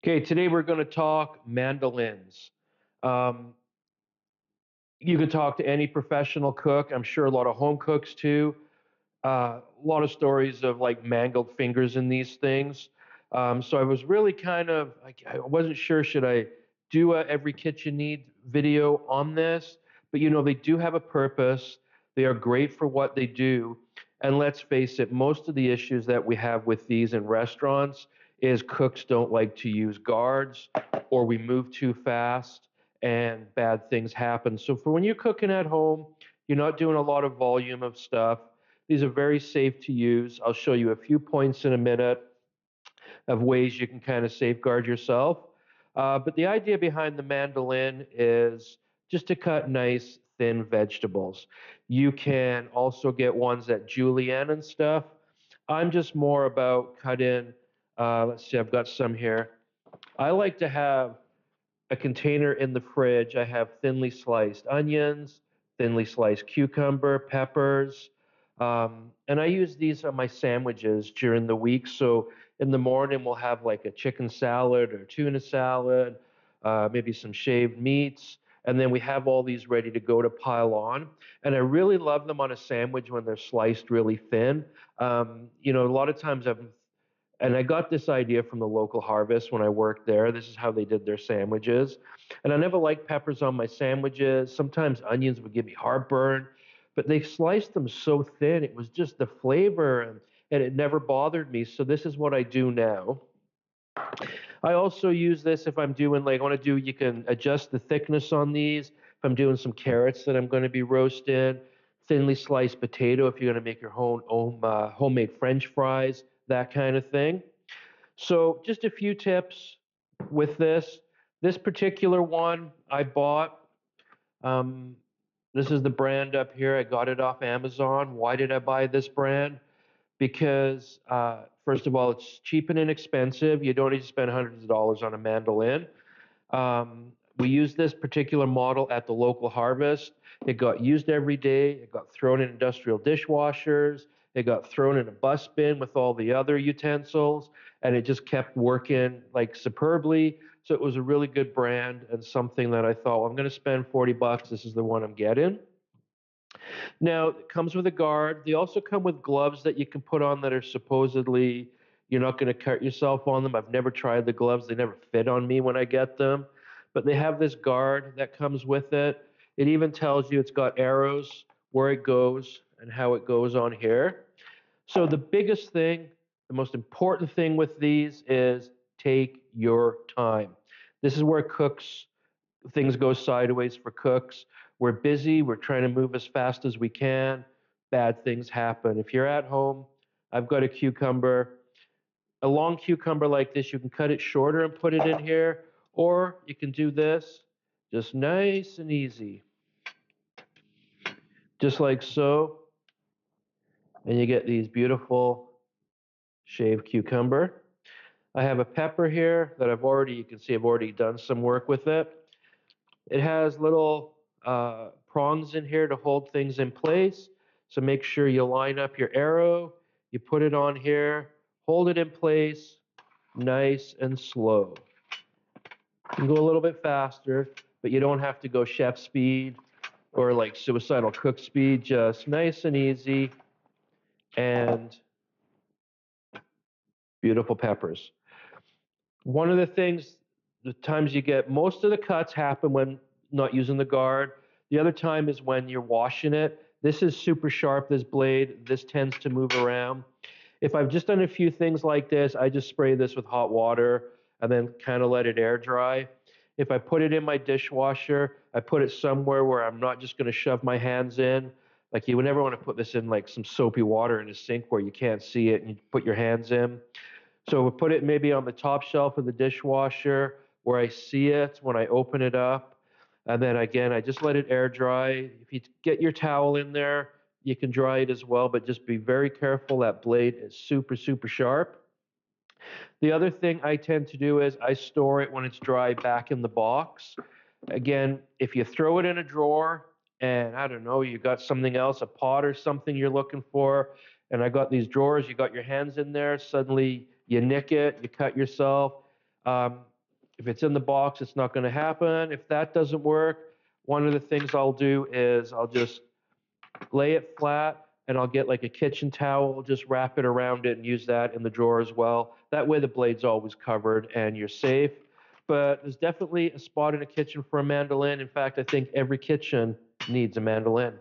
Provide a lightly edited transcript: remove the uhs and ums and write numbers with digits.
Okay, today we're going to talk mandolins. Um, you can talk to any professional cook. I'm sure a lot of home cooks too. A lot of stories of like mangled fingers in these things. So I was really I wasn't sure should I do a every kitchen need video on this, but they do have a purpose. They are great for what they do. And let's face it, most of the issues that we have with these in restaurants is cooks don't like to use guards or we move too fast and bad things happen. So for when you're cooking at home, you're not doing a lot of volume of stuff. These are very safe to use. I'll show you a few points in a minute of ways you can kind of safeguard yourself. But the idea behind the mandolin is just to cut nice, thin vegetables. You can also get ones that julienne and stuff. I'm just more about cutting, let's see, I've got some here. I like to have a container in the fridge. I have thinly sliced onions, thinly sliced cucumber, peppers, and I use these on my sandwiches during the week. So in the morning, we'll have like a chicken salad or tuna salad, maybe some shaved meats. And then we have all these ready to go to pile on. And I really love them on a sandwich when they're sliced really thin. A lot of times and I got this idea from the local harvest when I worked there. This is how they did their sandwiches. And I never liked peppers on my sandwiches. Sometimes onions would give me heartburn, but they sliced them so thin. It was just the flavor, and it never bothered me. So this is what I do now. I also use this if I'm doing like I want to do, you can adjust the thickness on these. If I'm doing some carrots that I'm going to be roasting, thinly sliced potato if you're going to make your homemade French fries, that kind of thing. So, just a few tips with this. This particular one I bought. Um, this is the brand up here. I got it off Amazon. Why did I buy this brand? Because, first of all, it's cheap and inexpensive. You don't need to spend hundreds of dollars on a mandolin. We used this particular model at the local harvest. It got used every day. It got thrown in industrial dishwashers. It got thrown in a bus bin with all the other utensils, and it just kept working like superbly. So it was a really good brand and something that I thought, well, I'm going to spend 40 bucks. This is the one I'm getting. Now, it comes with a guard. They also come with gloves that you can put on that are supposedly you're not going to cut yourself on them. I've never tried the gloves. They never fit on me when I get them. But they have this guard that comes with it. It even tells you it's got arrows, where it goes, and how it goes on here. So the biggest thing, the most important thing with these is take your time. This is where things go sideways for cooks. We're busy, we're trying to move as fast as we can. Bad things happen. If you're at home, I've got a cucumber. A long cucumber like this, you can cut it shorter and put it in here, or you can do this just nice and easy, just like so. And you get these beautiful shaved cucumber. I have a pepper here that you can see I've already done some work with it. It has little prongs in here to hold things in place. So make sure you line up your arrow, you put it on here, hold it in place, nice and slow. You can go a little bit faster, but you don't have to go chef speed or like suicidal cook speed, just nice and easy and beautiful peppers. One of the times you get most of the cuts happen when not using the guard. The other time is when you're washing it. This is super sharp, this blade. This tends to move around. If I've just done a few things like this, I just spray this with hot water and then kind of let it air dry. If I put it in my dishwasher, I put it somewhere where I'm not just going to shove my hands in. Like you would never want to put this in like some soapy water in a sink where you can't see it and you put your hands in. So we'll put it maybe on the top shelf of the dishwasher where I see it when I open it up. And then again, I just let it air dry. If you get your towel in there, you can dry it as well, but just be very careful. That blade is super, super sharp. The other thing I tend to do is I store it when it's dry back in the box. Again, if you throw it in a drawer and I don't know, you got something else, a pot or something you're looking for, and I got these drawers, you got your hands in there, suddenly you nick it, you cut yourself. If it's in the box, it's not going to happen. If that doesn't work, one of the things I'll do is I'll just lay it flat and I'll get like a kitchen towel, just wrap it around it and use that in the drawer as well. That way the blade's always covered and you're safe. But there's definitely a spot in a kitchen for a mandolin. In fact, I think every kitchen needs a mandolin.